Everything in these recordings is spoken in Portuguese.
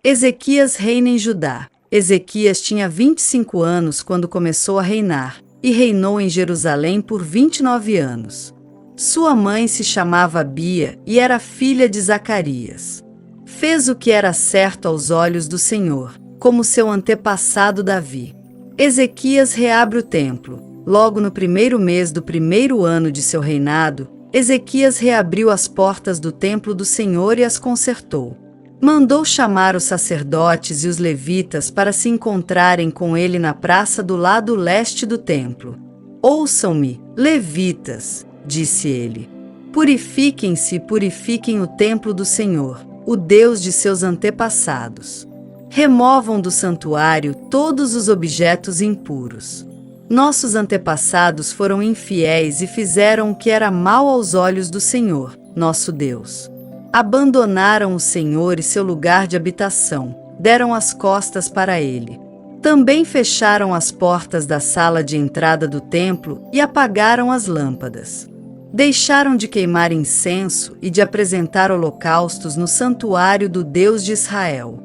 Ezequias reina em Judá. Ezequias tinha 25 anos quando começou a reinar, e reinou em Jerusalém por 29 anos. Sua mãe se chamava Abia e era filha de Zacarias. Fez o que era certo aos olhos do Senhor, como seu antepassado Davi. Ezequias reabre o templo. Logo no primeiro mês do primeiro ano de seu reinado, Ezequias reabriu as portas do templo do Senhor e as consertou. Mandou chamar os sacerdotes e os levitas para se encontrarem com ele na praça do lado leste do templo. Ouçam-me, levitas, disse ele. Purifiquem-se e purifiquem o templo do Senhor, o Deus de seus antepassados. Removam do santuário todos os objetos impuros. Nossos antepassados foram infiéis e fizeram o que era mal aos olhos do Senhor, nosso Deus. Abandonaram o Senhor e seu lugar de habitação, deram as costas para ele. Também fecharam as portas da sala de entrada do templo e apagaram as lâmpadas. Deixaram de queimar incenso e de apresentar holocaustos no santuário do Deus de Israel.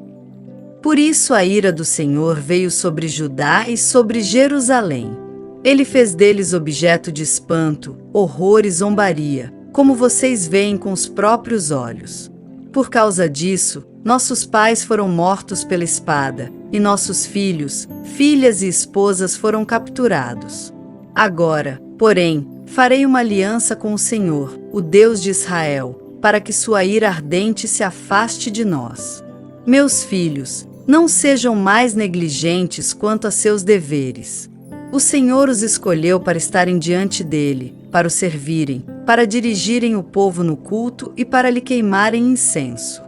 Por isso a ira do Senhor veio sobre Judá e sobre Jerusalém. Ele fez deles objeto de espanto, horror e zombaria, como vocês veem com os próprios olhos. Por causa disso, nossos pais foram mortos pela espada, e nossos filhos, filhas e esposas foram capturados. Agora, porém, farei uma aliança com o Senhor, o Deus de Israel, para que sua ira ardente se afaste de nós. Meus filhos, não sejam mais negligentes quanto a seus deveres. O Senhor os escolheu para estarem diante dele, para o servirem, para dirigirem o povo no culto e para lhe queimarem incenso.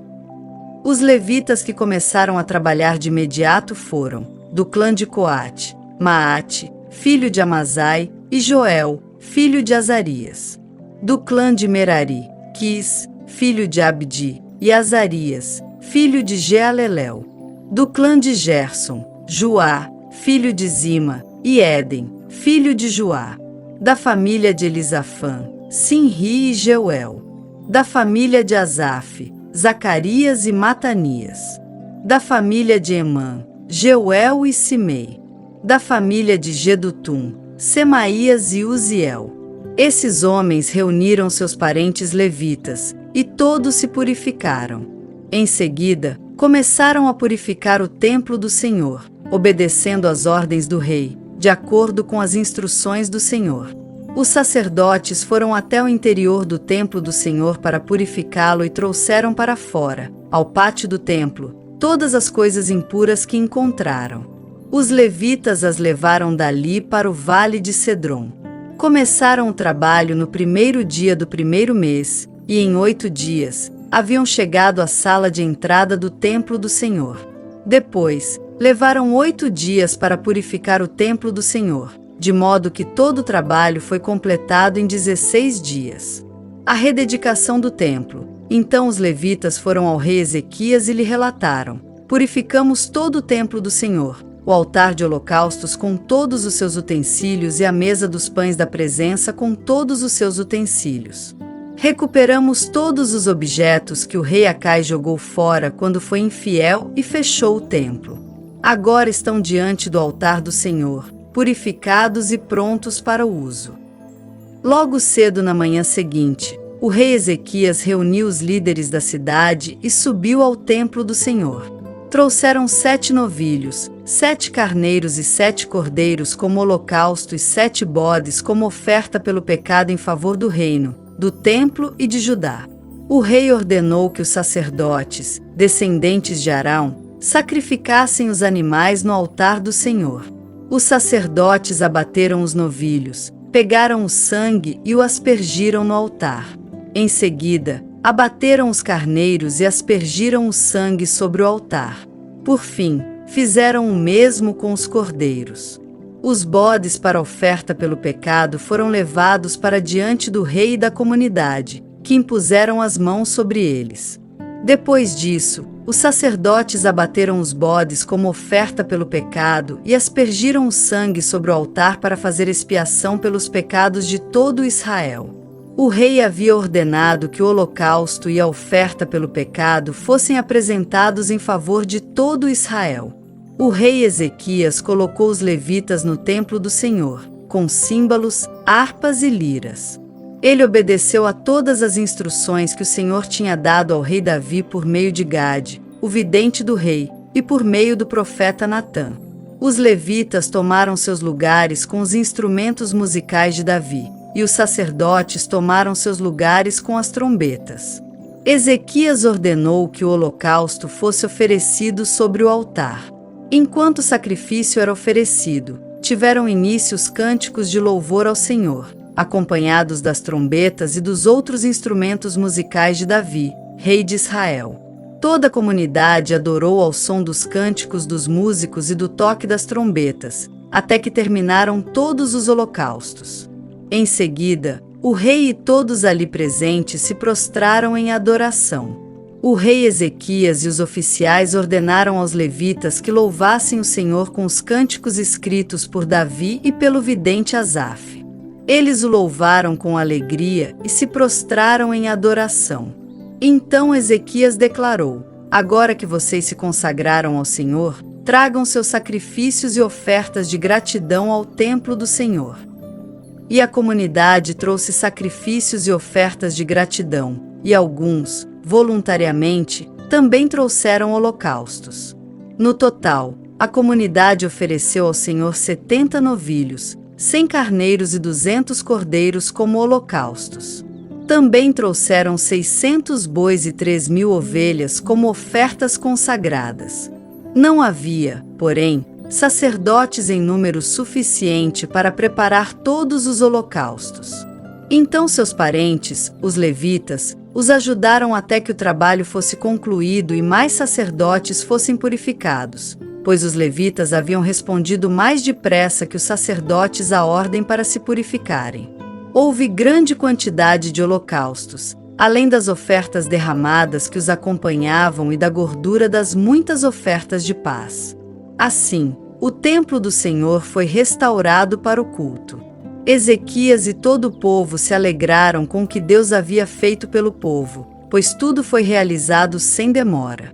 Os levitas que começaram a trabalhar de imediato foram, do clã de Coate, Maate, filho de Amazai, e Joel, filho de Azarias. Do clã de Merari, Quis, filho de Abdi, e Azarias, filho de Jealelel. Do clã de Gerson, Juá, filho de Zima, e Éden, filho de Juá. Da família de Elisafã, Sinri e Jeuel. Da família de Asaf, Zacarias e Matanias. Da família de Emã, Jeuel e Simei. Da família de Gedutum, Semaías e Uziel. Esses homens reuniram seus parentes levitas, e todos se purificaram. Em seguida, começaram a purificar o templo do Senhor, obedecendo às ordens do rei, de acordo com as instruções do Senhor. Os sacerdotes foram até o interior do templo do Senhor para purificá-lo e trouxeram para fora, ao pátio do templo, todas as coisas impuras que encontraram. Os levitas as levaram dali para o vale de Cedron. Começaram o trabalho no primeiro dia do primeiro mês, e em 8 dias, haviam chegado à sala de entrada do templo do Senhor. Depois, levaram 8 dias para purificar o templo do Senhor, de modo que todo o trabalho foi completado em 16 dias. A rededicação do templo. Então os levitas foram ao rei Ezequias e lhe relataram: purificamos todo o templo do Senhor, o altar de holocaustos com todos os seus utensílios e a mesa dos pães da presença com todos os seus utensílios. Recuperamos todos os objetos que o rei Acai jogou fora quando foi infiel e fechou o templo. Agora estão diante do altar do Senhor, purificados e prontos para o uso. Logo cedo na manhã seguinte, o rei Ezequias reuniu os líderes da cidade e subiu ao templo do Senhor. Trouxeram 7 novilhos, 7 carneiros e 7 cordeiros como holocausto e 7 bodes como oferta pelo pecado em favor do reino, do templo e de Judá. O rei ordenou que os sacerdotes, descendentes de Arão, sacrificassem os animais no altar do Senhor. Os sacerdotes abateram os novilhos, pegaram o sangue e o aspergiram no altar. Em seguida, abateram os carneiros e aspergiram o sangue sobre o altar. Por fim, fizeram o mesmo com os cordeiros. Os bodes para oferta pelo pecado foram levados para diante do rei e da comunidade, que impuseram as mãos sobre eles. Depois disso, os sacerdotes abateram os bodes como oferta pelo pecado e aspergiram o sangue sobre o altar para fazer expiação pelos pecados de todo Israel. O rei havia ordenado que o holocausto e a oferta pelo pecado fossem apresentados em favor de todo Israel. O rei Ezequias colocou os levitas no templo do Senhor, com símbolos, harpas e liras. Ele obedeceu a todas as instruções que o Senhor tinha dado ao rei Davi por meio de Gade, o vidente do rei, e por meio do profeta Natã. Os levitas tomaram seus lugares com os instrumentos musicais de Davi, e os sacerdotes tomaram seus lugares com as trombetas. Ezequias ordenou que o holocausto fosse oferecido sobre o altar. Enquanto o sacrifício era oferecido, tiveram início os cânticos de louvor ao Senhor, acompanhados das trombetas e dos outros instrumentos musicais de Davi, rei de Israel. Toda a comunidade adorou ao som dos cânticos dos músicos e do toque das trombetas, até que terminaram todos os holocaustos. Em seguida, o rei e todos ali presentes se prostraram em adoração. O rei Ezequias e os oficiais ordenaram aos levitas que louvassem o Senhor com os cânticos escritos por Davi e pelo vidente Asaf. Eles o louvaram com alegria e se prostraram em adoração. Então Ezequias declarou: agora que vocês se consagraram ao Senhor, tragam seus sacrifícios e ofertas de gratidão ao templo do Senhor. E a comunidade trouxe sacrifícios e ofertas de gratidão, e alguns, voluntariamente, também trouxeram holocaustos. No total, a comunidade ofereceu ao Senhor 70 novilhos, 100 carneiros e 200 cordeiros como holocaustos. Também trouxeram 600 bois e 3.000 ovelhas como ofertas consagradas. Não havia, porém, sacerdotes em número suficiente para preparar todos os holocaustos. Então seus parentes, os levitas, os ajudaram até que o trabalho fosse concluído e mais sacerdotes fossem purificados, pois os levitas haviam respondido mais depressa que os sacerdotes à ordem para se purificarem. Houve grande quantidade de holocaustos, além das ofertas derramadas que os acompanhavam e da gordura das muitas ofertas de paz. Assim, o templo do Senhor foi restaurado para o culto. Ezequias e todo o povo se alegraram com o que Deus havia feito pelo povo, pois tudo foi realizado sem demora.